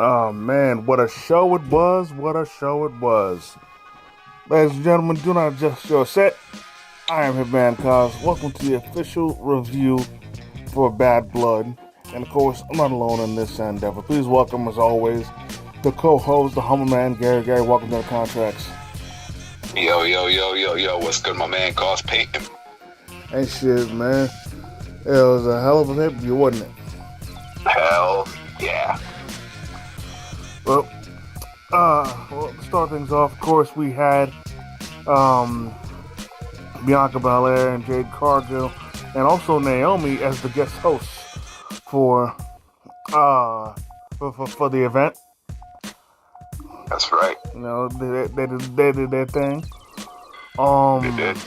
Oh man, what a show it was! What a show it was! Ladies and gentlemen, do not adjust your set. I am Hitman Cos. Welcome to the official review for Bad Blood. And of course, I'm not alone in this endeavor. Please welcome, as always, the co-host, the humble man, Gary. Gary, welcome to the contracts. Yo, what's good, my man? Cos Payton. Ain't shit, man. It was a hell of a pay-per-view, wasn't it? Hell yeah. Well, to start things off, of course, we had Bianca Belair and Jade Cargill, and also Naomi as the guest hosts for the event. That's right. You know, they did their thing. They did.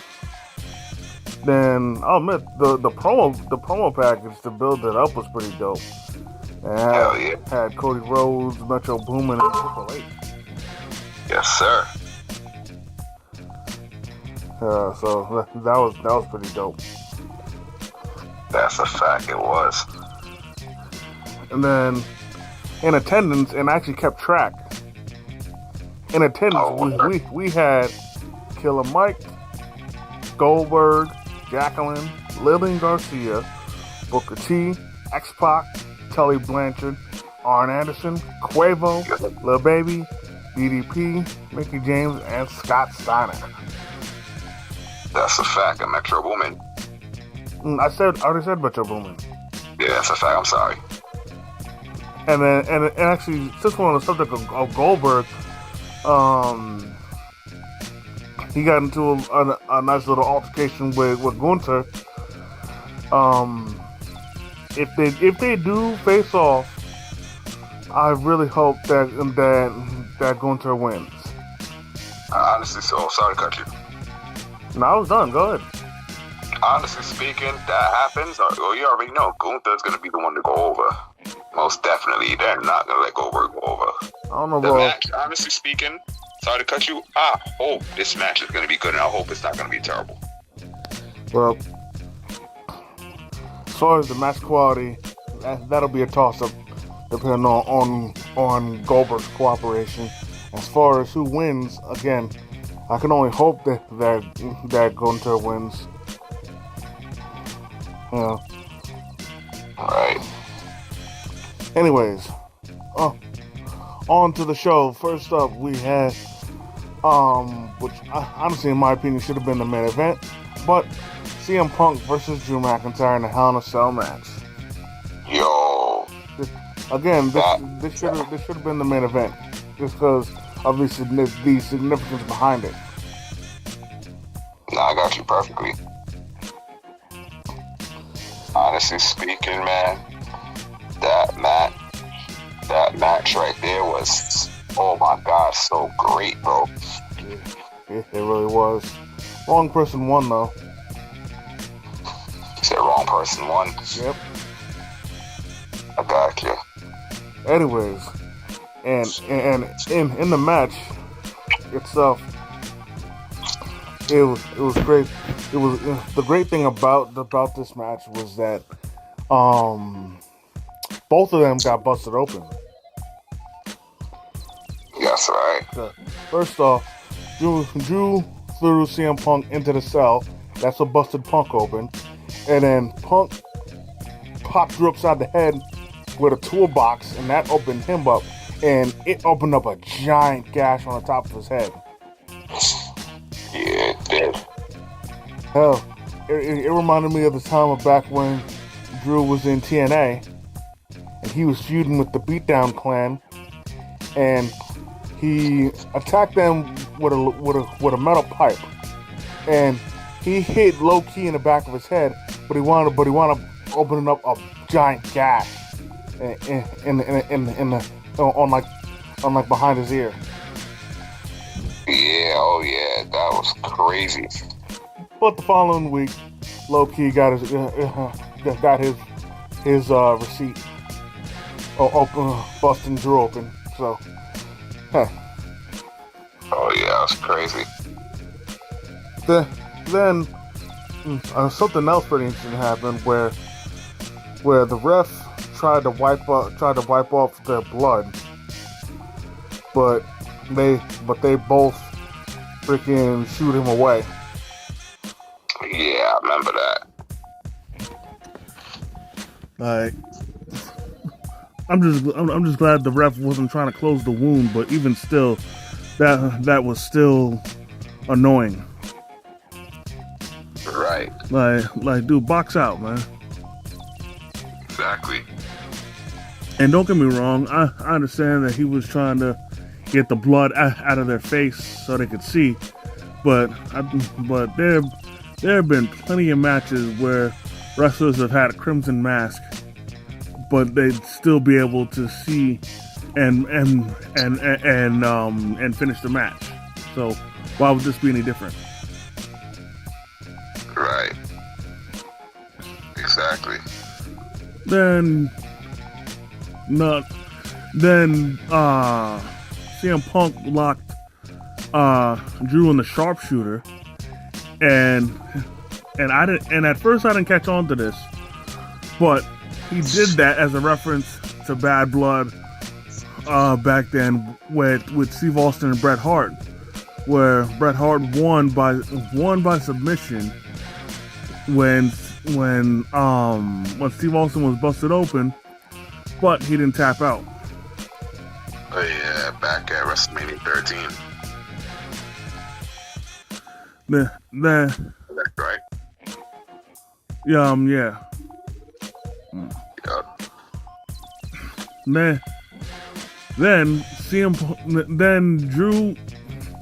Then I'll admit the promo package to build it up was pretty dope. And Hell yeah. Had Cody Rhodes, Metro Boomin, and Triple H. Yes, sir. So that was pretty dope. That's a fact. It was. And then in attendance, and I actually kept track. In attendance, we had Killer Mike, Goldberg, Jacqueline, Lillian Garcia, Booker T, X-Pac, Tully Blanchard, Arn Anderson, Quavo, Lil Baby, DDP, Mickey James, and Scott Steiner. That's a fact. A Metro Boomin. I already said Metro Boomin. Yeah, that's a fact. I'm sorry. And then, and actually, since we're on the subject of Goldberg, he got into a nice little altercation with Gunther. If they do face off, I really hope that Gunther wins. Honestly, sorry to cut you. No, I was done. Go ahead. Honestly speaking, that happens. Well, you already know Gunther's going to be the one to go over. Most definitely. They're not going to let Goldberg go over. I don't know, the bro. match, honestly speaking, sorry to cut you. I hope this match is going to be good, and I hope it's not going to be terrible. Well, as far as the match quality, that'll be a toss-up depending on Goldberg's cooperation. As far as who wins, again, I can only hope that Gunther wins. Yeah. Right. Anyways, on to the show. First up, we had, which honestly, in my opinion, should have been the main event, but CM Punk versus Drew McIntyre in a Hell in a Cell match. Yo. Again, this should have been the main event, just because of the significance behind it. No, I got you perfectly. Honestly speaking, man, that match right there was, oh my God, so great, bro. It really was. Wrong person won, though. You said wrong person won? Yep. I got you. Anyways, and in the match itself, it was great. It was the great thing about this match was that both of them got busted open. That's right. First off, Drew threw CM Punk into the cell. That's what busted Punk open. And then Punk popped Drew upside the head with a toolbox, and that opened him up. And it opened up a giant gash on the top of his head. Yeah, it did. Hell, it reminded me of the time of back when Drew was in TNA, and he was feuding with the Beatdown Clan, and he attacked them with a metal pipe, and he hit low key in the back of his head, but he wound up opening up a giant gash on behind his ear. Yeah, oh yeah, that was crazy. But the following week, low key got his receipt. Busting Drew open. So, hey. Oh yeah, that was crazy. Then something else pretty interesting happened where the ref tried to wipe off their blood, but they both freaking shoot him away. Yeah, I remember that. Like, I'm just glad the ref wasn't trying to close the wound, but even still, that was still annoying. Right. Like, dude, box out, man. Exactly. And don't get me wrong, I understand that he was trying to get the blood out of their face so they could see, but there have been plenty of matches where wrestlers have had a crimson mask, but they'd still be able to see and finish the match. So why would this be any different? Right. Exactly. Then CM Punk locked Drew in the sharpshooter, and at first I didn't catch on to this, but he did that as a reference to Bad Blood back then with Steve Austin and Bret Hart, where Bret Hart won by submission when Steve Austin was busted open, but he didn't tap out. Oh yeah, back at WrestleMania 13. That's right. Yeah. Yep. Then Drew,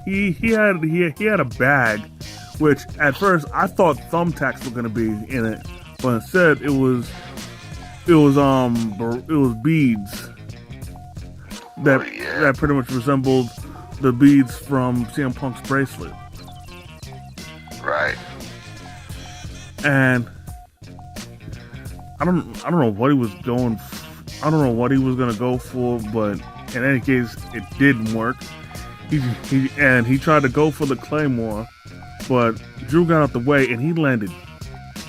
he had a bag, which at first I thought thumbtacks were gonna be in it, but instead it was beads that pretty much resembled the beads from CM Punk's bracelet. Right. And I don't know what he was going. I don't know what he was gonna go for, but in any case, it didn't work. He tried to go for the Claymore, but Drew got out the way and he landed.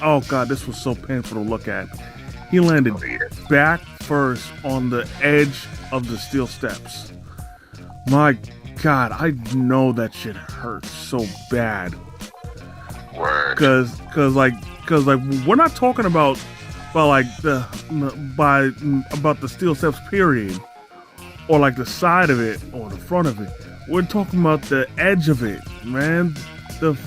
Oh god, this was so painful to look at. He landed back first on the edge of the steel steps. My god, I know that shit hurts so bad. Word. Cause we're not talking about the steel steps period, or like the side of it or the front of it. We're talking about the edge of it, man. That's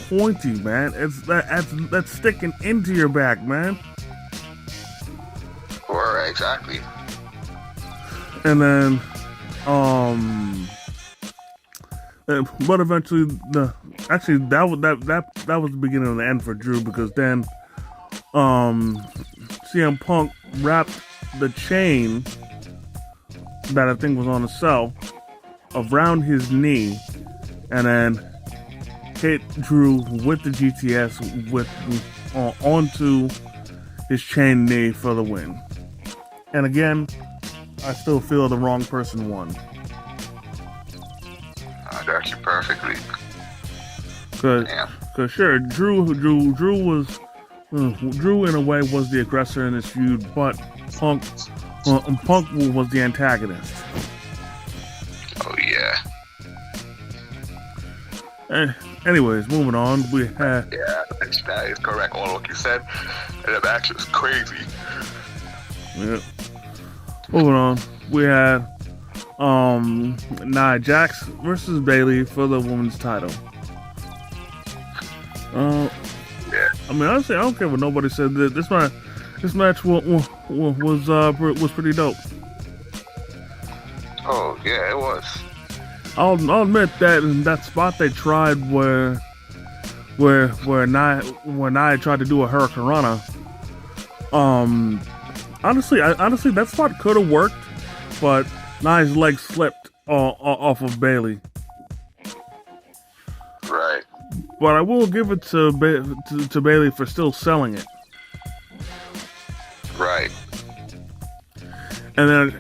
pointy, man. That's sticking into your back, man. Word, exactly. And then, but eventually that was the beginning of the end for Drew, because then CM Punk wrapped the chain that I think was on the cell around his knee, and then hit Drew with the GTS onto his chain knee for the win. And again, I still feel the wrong person won. I got you perfectly. Cause sure, Drew was Drew in a way was the aggressor in this feud, but Punk was the antagonist. Oh yeah. Anyways, moving on. We had that is correct. All what you said, and the match was crazy. Yeah. Moving on, we had Nia Jax versus Bayley for the women's title. Yeah. I mean, honestly, I don't care what nobody said. This match was pretty dope. Oh yeah, it was. I'll admit that spot they tried where Nia tried to do a Hurricanrana. Honestly, that spot could have worked, but Nia's leg slipped off of Bayley. Right. But I will give it to Bayley for still selling it. Right. And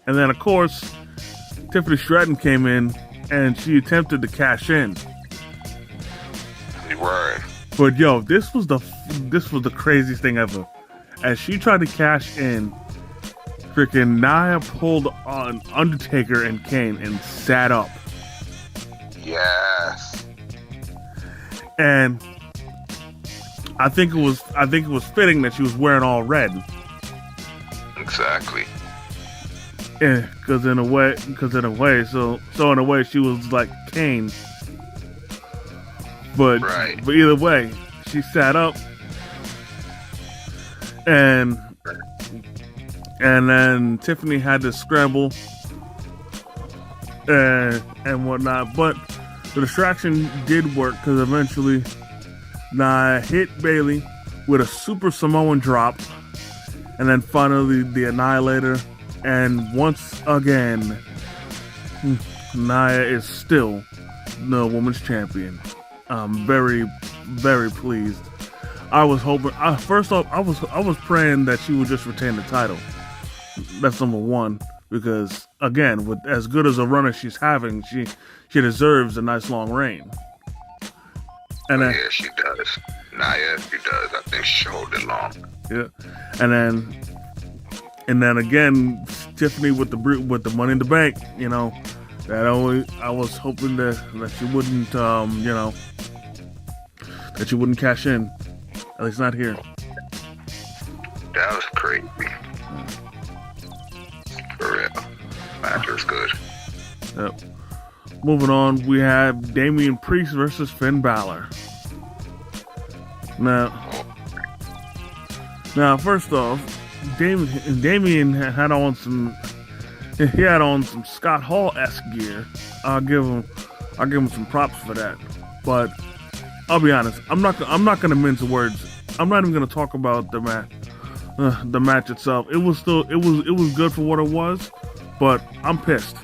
then of course, Tiffany Stratton came in and she attempted to cash in. Word. But yo, this was the craziest thing ever. As she tried to cash in, freaking Nia pulled on Undertaker and Kane and sat up. Yes. And I think it was fitting that she was wearing all red. Exactly. Yeah, because in a way, she was like Kane. But either way, she sat up, and then Tiffany had to scramble and whatnot. But the distraction did work because eventually Nia hit Bayley with a Super Samoan drop, and then finally the Annihilator. And once again, Nia is still the women's champion. I'm very, very pleased. I was hoping. First off, I was praying that she would just retain the title. That's number one, because again, with as good as a run as she's having, she deserves a nice long reign. And then, yeah, she does. Nia, she does. I think she hold it long. Yeah, and then again, Tiffany with the Money in the Bank. You know, I was hoping that she wouldn't, that she wouldn't cash in. At least not here. That was crazy. For real. Match was good. Yep. Moving on, we have Damian Priest versus Finn Balor. Now, first off, Damian had on some Scott Hall-esque gear. I'll give him some props for that. But I'll be honest, I'm not gonna mince words. I'm not even gonna talk about the match itself. It was good for what it was, but I'm pissed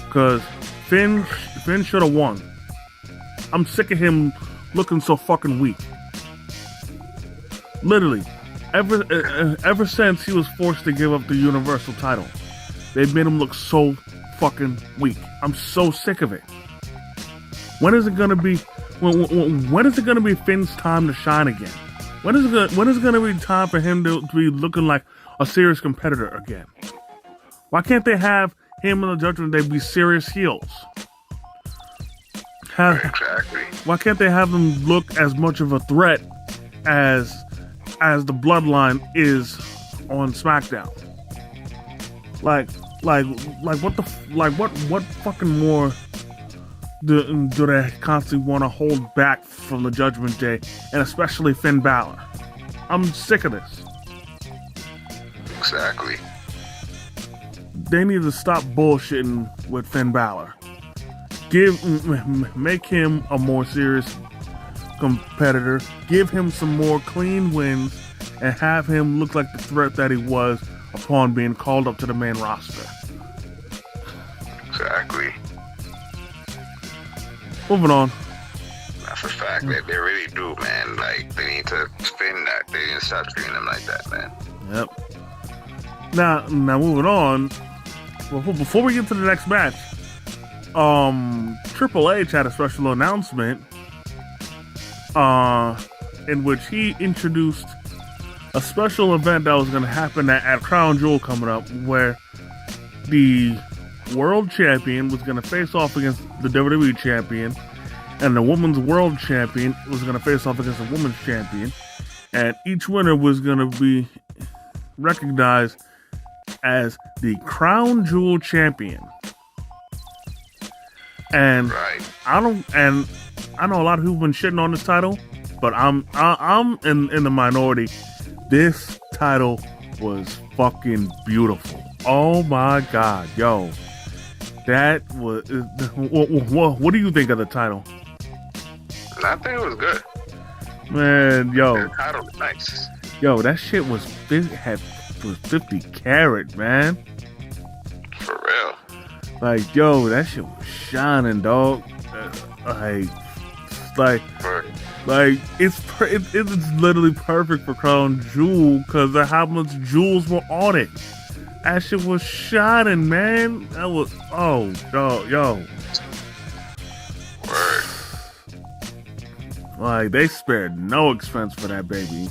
because Finn should have won. I'm sick of him looking so fucking weak. Literally, ever since he was forced to give up the Universal title, they've made him look so fucking weak. I'm so sick of it. When is it gonna be? When is it gonna be Finn's time to shine again? When is it gonna be time for him to be looking like a serious competitor again? Why can't they have him and the Judgment Day be serious heels? Exactly. Why can't they have them look as much of a threat as the Bloodline is on SmackDown? What fucking more do they constantly want to hold back from the Judgment Day, and especially Finn Balor? I'm sick of this. Exactly. They need to stop bullshitting with Finn Balor. Make him a more serious competitor. Give him some more clean wins, and have him look like the threat that he was upon being called up to the main roster. Exactly. Moving on. That's a fact. They really do, man. Like, they need to spin that. They need to stop treating them like that, man. Yep. Now moving on. Before we get to the next match, Triple H had a special announcement, in which he introduced a special event that was going to happen at Crown Jewel coming up, where the world champion was going to face off against the WWE champion, and the women's world champion was going to face off against the women's champion, and each winner was going to be recognized as the Crown Jewel champion. And I know a lot of people have been shitting on this title, but I'm in the minority. This title was fucking beautiful. Oh my god, yo. That was... What do you think of the title? I think it was good. Man, yo. The title was nice. Yo, that shit was 50 carat, man. For real. Like, yo, that shit was shining, dog. It's literally perfect for Crown Jewel because of how much jewels were on it. That shit was shining, man. That was, yo. Word. Like, they spared no expense for that baby.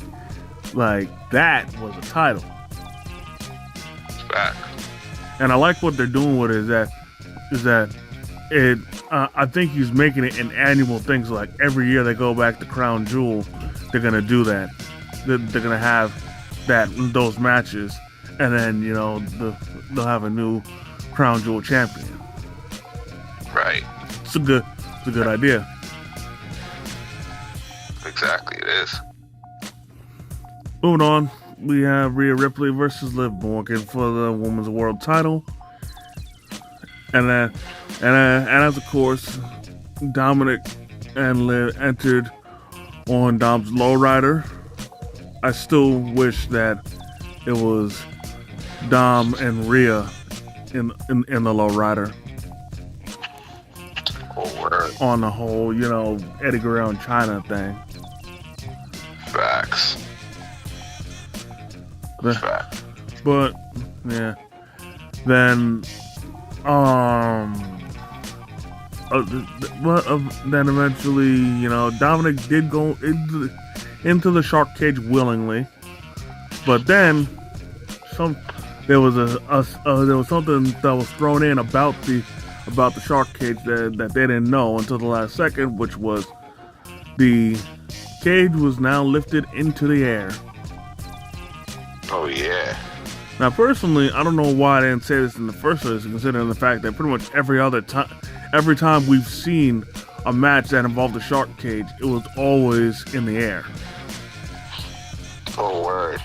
Like, that was a title. Back. And I like what they're doing with it is that it. I think he's making it an annual thing. So like every year they go back to Crown Jewel, they're gonna do that. They're gonna have those matches, and then they'll have a new Crown Jewel champion. Right. It's a good idea. Exactly, it is. Moving on, we have Rhea Ripley versus Liv Morgan for the Women's World Title, and as of course, Dominic and Liv entered on Dom's lowrider. I still wish that it was Dom and Rhea in the lowrider. Oh, word. On the whole, Eddie Guerrero and China thing. Facts. But yeah, then then eventually, Dominic did go into the shark cage willingly, but then there was something that was thrown in about the shark cage that they didn't know until the last second, which was the cage was now lifted into the air. Oh yeah. Now, personally, I don't know why I didn't say this in the first place, considering the fact that pretty much every time we've seen a match that involved a shark cage, it was always in the air. Oh, word.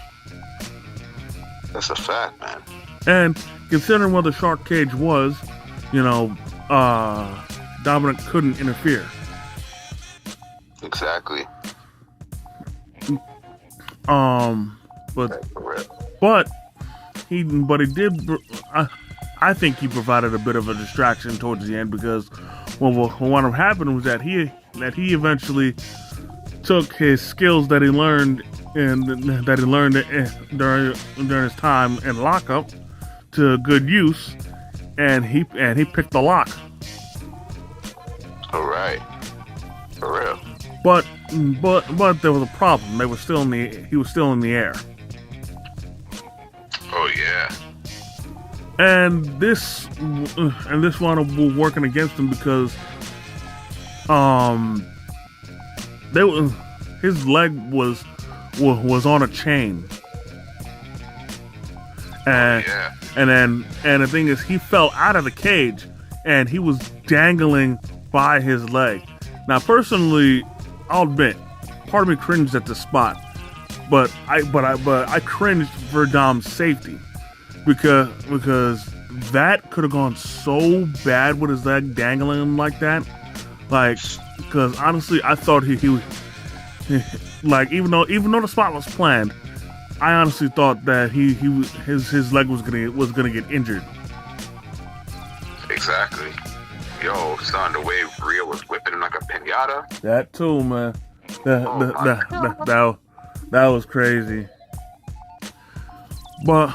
That's a fact, man. And considering what the shark cage was, Dominic couldn't interfere. Exactly. But he did. I think he provided a bit of a distraction towards the end, because what happened was that he eventually took his skills that he learned during his time in lockup to good use, and he picked the lock. All right. For real. But there was a problem. He was still in the air. Oh yeah. And this wound up working against him, because his leg was on a chain. And and the thing is, he fell out of the cage and he was dangling by his leg. Now, personally, I'll admit, part of me cringed at the spot, but I cringed for Dom's safety, because that could have gone so bad with his leg dangling him like that. Like, because honestly, I thought he like, even though the spot was planned, I honestly thought that his leg was gonna get injured. Exactly. Yo, son, the way Rhea was whipping him like a pinata. That too, man. That was crazy. But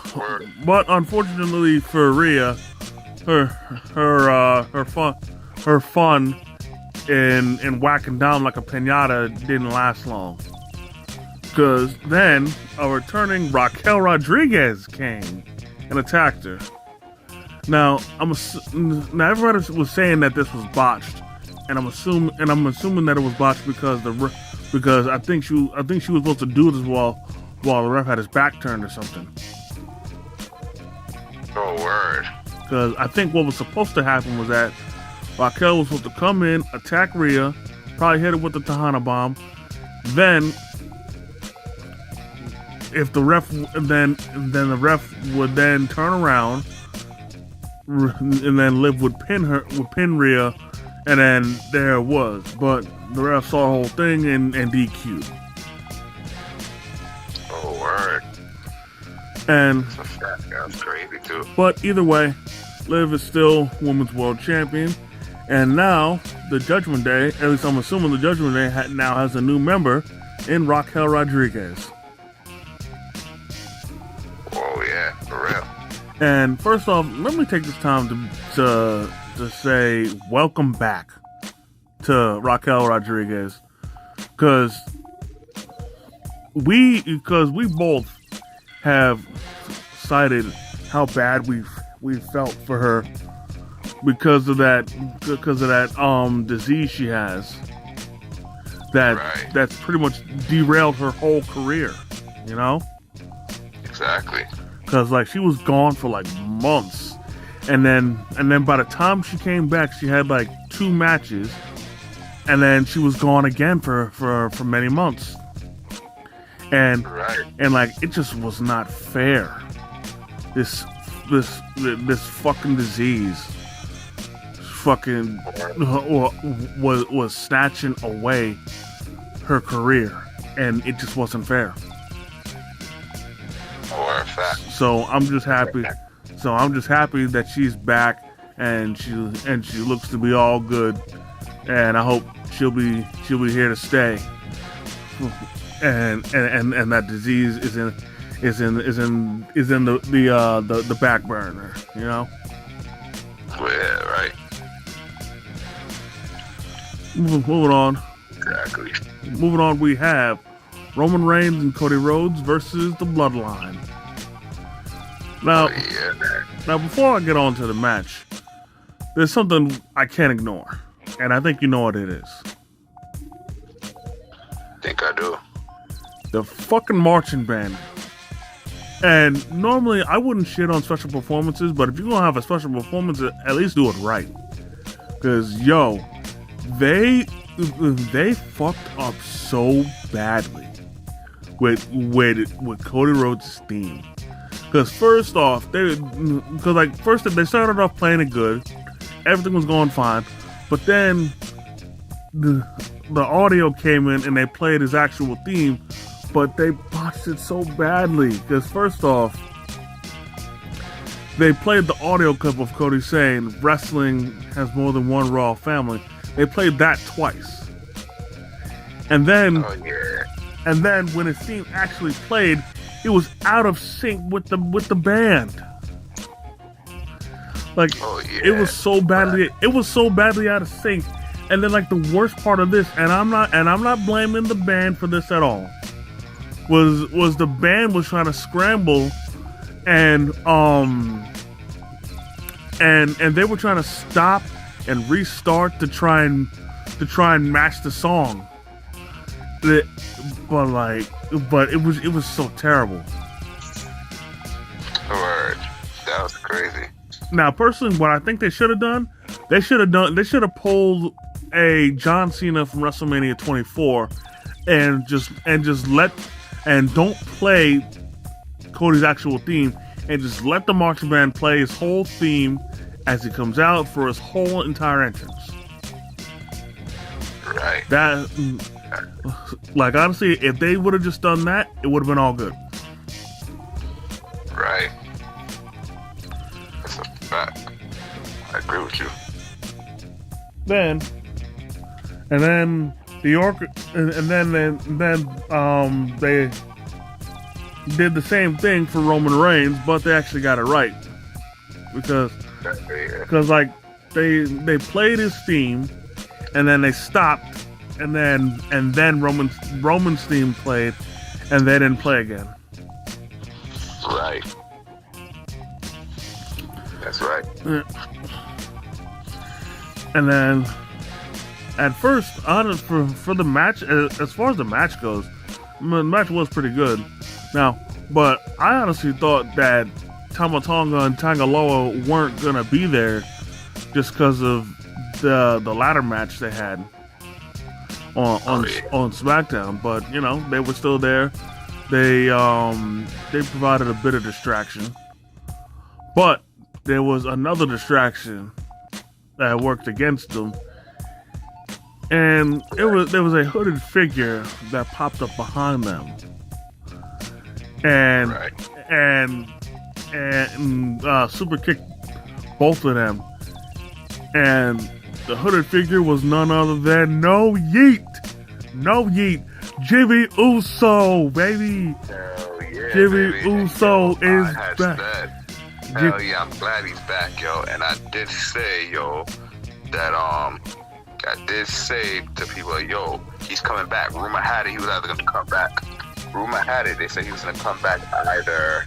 unfortunately for Rhea, her fun in whacking down like a pinata didn't last long. Because then a returning Raquel Rodriguez came and attacked her. Now everybody was saying that this was botched, and I'm assuming that it was botched because I think she was supposed to do this while the ref had his back turned or something. Oh, word. Because I think what was supposed to happen was that Raquel was supposed to come in, attack Rhea, probably hit her with the Tejana bomb. Then, if the ref, then the ref would then turn around, and then Liv would pin Rhea, and then there it was. But the ref saw the whole thing and DQ'd. Oh, word. And that's crazy too. But either way, Liv is still Women's World Champion, and now the Judgment Day, at least I'm assuming the Judgment Day now has a new member in Raquel Rodriguez. Oh yeah, for real. And first off, let me take this time to say welcome back to Raquel Rodriguez, because we both have cited how bad we felt for her because of that disease she has that's pretty much derailed her whole career, you know? Exactly. Because like she was gone for like months, and then by the time she came back, she had like 2 matches, and then she was gone again for many months, and like it just was not fair. This fucking disease fucking was snatching away her career, and it just wasn't fair. So I'm just happy that she's back, and she looks to be all good, and I hope she'll be here to stay, and that disease is in the back burner, you know. Yeah, right. Moving on. Exactly. Moving on, we have Roman Reigns and Cody Rhodes versus the Bloodline. Now, now before I get on to the match, there's something I can't ignore, and I think you know what it is. I think I do. The fucking marching band. And normally I wouldn't shit on special performances, but if you're gonna have a special performance, at least do it right. Cause yo, they fucked up so badly with Cody Rhodes' theme. Cause first off, they started off playing it good, everything was going fine, but then the audio came in and they played his actual theme, but they botched it so badly. Because first off, they played the audio clip of Cody saying wrestling has more than one royal family. They played that twice, and then when his theme actually played, it was out of sync with the band. Like it was so badly out of sync. And then like the worst part of this, and I'm not blaming the band for this at all, was the band was trying to scramble and they were trying to stop and restart to try and match the song. But it was so terrible. Word. That was crazy. Now, personally, what I think they should have done, they should have pulled a John Cena from WrestleMania 24 and don't play Cody's actual theme, and just let the marching band play his whole theme as he comes out for his whole entire entrance. Right. That, like, honestly, if they would have just done that, it would have been all good. Right. That's a fact. I agree with you. Then they did the same thing for Roman Reigns, but they actually got it right because like they played his theme, and then they stopped, and then Roman's theme played, and they didn't play again. Right. That's right. And then, at first, for the match, as far as the match goes, the match was pretty good. Now, but I honestly thought that Tama Tonga and Tangaloa weren't gonna be there just because of the ladder match they had on SmackDown. But you know, they were still there. They provided a bit of distraction, but there was another distraction that worked against them, and there was a hooded figure that popped up behind them, and super kicked both of them, and the hooded figure was none other than No Yeet, Jimmy Uso, baby. Hell yeah, Jimmy baby. Uso is back. Hell yeah, I'm glad he's back, yo. And I did say, yo, that I did say to people, yo, he's coming back. Rumor had it he was either gonna come back. Rumor had it they said he was gonna come back either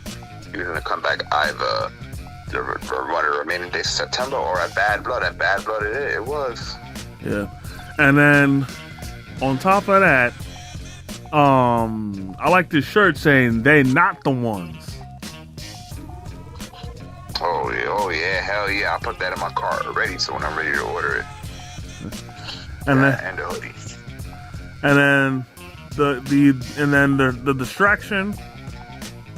He was gonna come back either the remaining days of September or at Bad Blood. At Bad Blood, it was. Yeah, and then on top of that, I like this shirt saying "They not the ones." Oh yeah, hell yeah! I'll put that in my cart already, so when I'm ready to order it. And and the hoodie. And then the distraction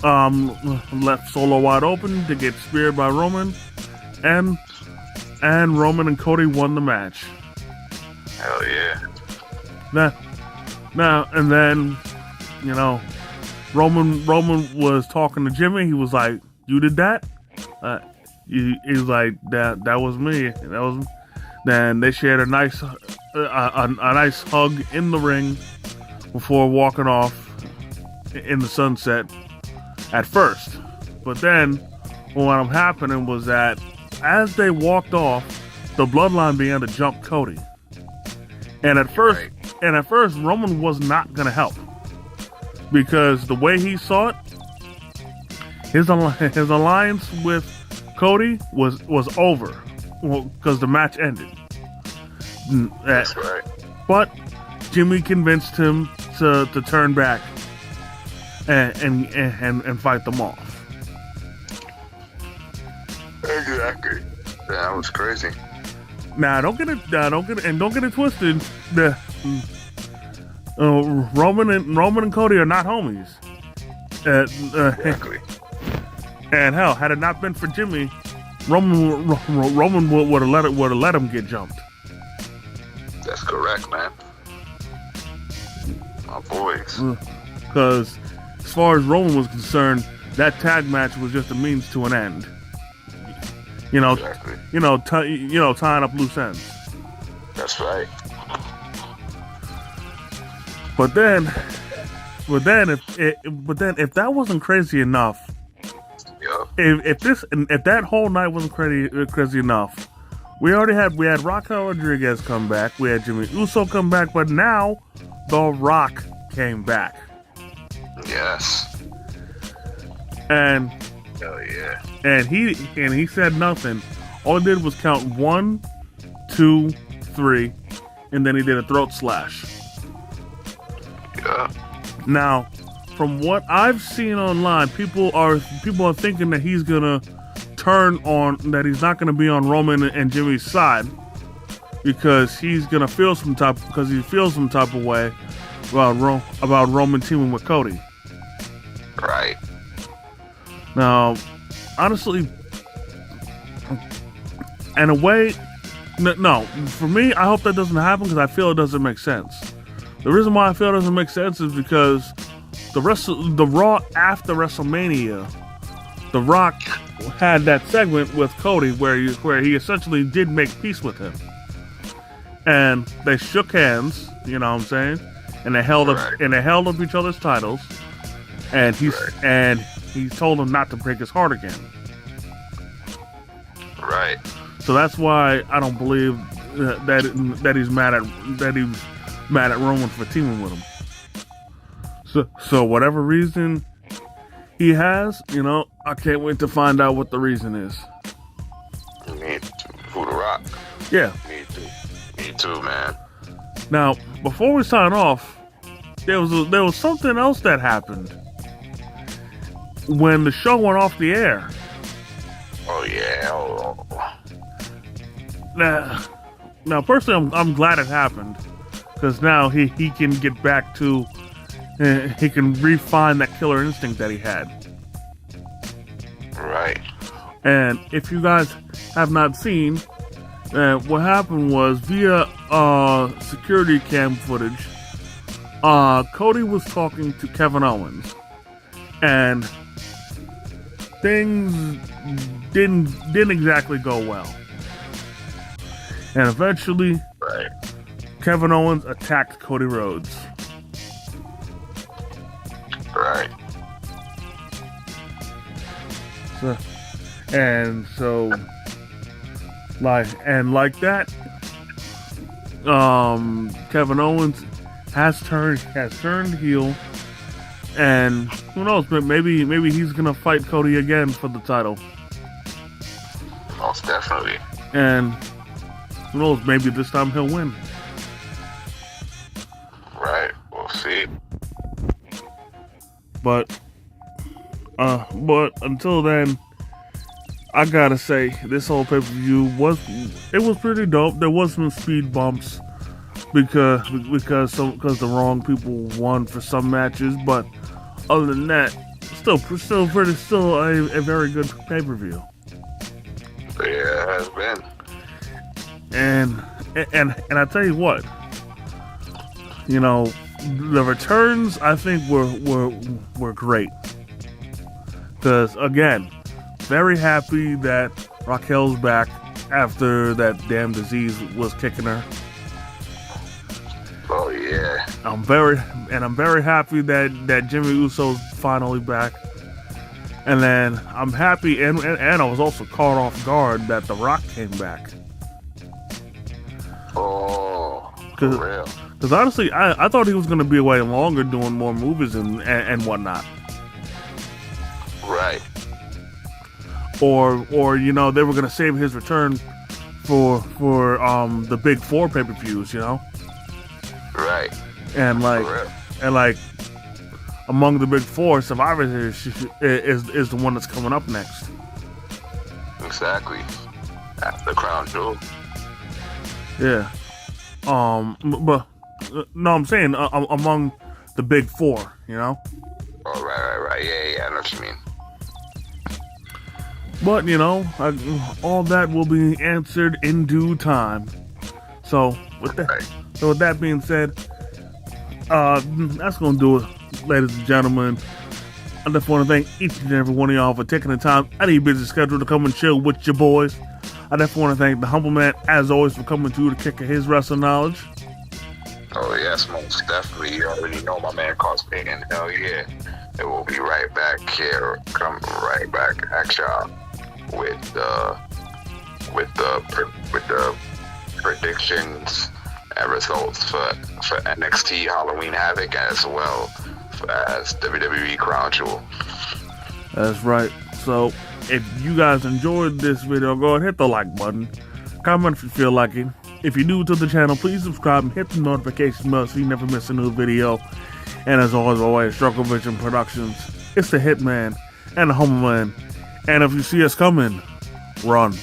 left Solo wide open to get speared by Roman, and Roman and Cody won the match. Hell yeah! Now and then, Roman was talking to Jimmy. He was like, "You did that?" He was like, "That was me." Then they shared a nice hug in the ring before walking off in the sunset at first. But then what happening was that as they walked off, the bloodline began to jump Cody. And at first Roman was not going to help, because the way he saw it, his alliance with Cody was over, because the match ended. That's right. But Jimmy convinced him to turn back and fight them off. Exactly. That was crazy. Now don't get it twisted. Roman and Cody are not homies. Exactly. And hell, had it not been for Jimmy, Roman would have let him get jumped. That's correct, man. My boys. Because as far as Roman was concerned, that tag match was just a means to an end. Exactly. Tying up loose ends. That's right. But then if that wasn't crazy enough, if that whole night wasn't crazy enough, we had Raquel Rodriguez come back, we had Jimmy Uso come back, but now The Rock came back. Yes. And hell yeah. And he said nothing. All he did was count 1, 2, 3, and then he did a throat slash. Yeah. Now, from what I've seen online, people are thinking that he's gonna turn on, that he's not gonna be on Roman and Jimmy's side, because he feels some type of way about Roman teaming with Cody. Right. Now, honestly, in a way, no. For me, I hope that doesn't happen, because I feel it doesn't make sense. The reason why I feel it doesn't make sense is because the Raw after WrestleMania, The Rock had that segment with Cody where he essentially did make peace with him, and they shook hands. You know what I'm saying? And they held up each other's titles, and he told him not to break his heart again. Right. So that's why I don't believe that he's mad at Roman for teaming with him. So whatever reason he has, I can't wait to find out what the reason is. Me too. Who, The Rock? Yeah. Me too, man. Now, before we sign off, there was something else that happened when the show went off the air. Oh yeah. Oh. Now, personally, I'm glad it happened, because now he can get back to, he can refine that killer instinct that he had. Right. And if you guys have not seen, what happened was, via security cam footage, Cody was talking to Kevin Owens, and things didn't exactly go well. And eventually, right, Kevin Owens attacked Cody Rhodes. Right. Like that, Kevin Owens has turned heel, And who knows? Maybe he's gonna fight Cody again for the title. Most definitely. And who knows? Maybe this time he'll win. Right. We'll see. But until then, I gotta say this whole pay-per-view was pretty dope. There was some speed bumps because the wrong people won for some matches, but other than that, still a very good pay-per-view. Yeah, it has been. And I tell you what, you know, the returns I think were great. Because again, very happy that Raquel's back after that damn disease was kicking her. Oh yeah. I'm very happy that Jimmy Uso's finally back. And then I'm happy and I was also caught off guard that The Rock came back. Oh, for real. Because honestly, I thought he was going to be away longer doing more movies and whatnot. Right. Or you know, they were going to save his return for the big 4 pay-per-views, you know? Right. And like among the big 4, Survivor Series is the one that's coming up next. Exactly. After the Crown Jewel. Yeah. But no, I'm saying among the big 4, you know. Oh, right. Yeah. I know what you mean. But you know, all that will be answered in due time. So with that being said, that's gonna do it, ladies and gentlemen. I just want to thank each and every one of y'all for taking the time out of your busy schedule to come and chill with your boys. I definitely want to thank the Humble Man, as always, for coming to the kick of his wrestling knowledge. Oh, yes, most definitely. You already know my man Cosplay, and hell yeah. And we'll be right back here. Come right back at y'all with the predictions and results for NXT Halloween Havoc, as well as WWE Crown Jewel. That's right. So if you guys enjoyed this video, go ahead and hit the like button. Comment if you feel like it. If you're new to the channel, please subscribe and hit the notification bell so you never miss a new video. And as always, Struggle Vision Productions, it's the Hitman and the Humble Man. And if you see us coming, run.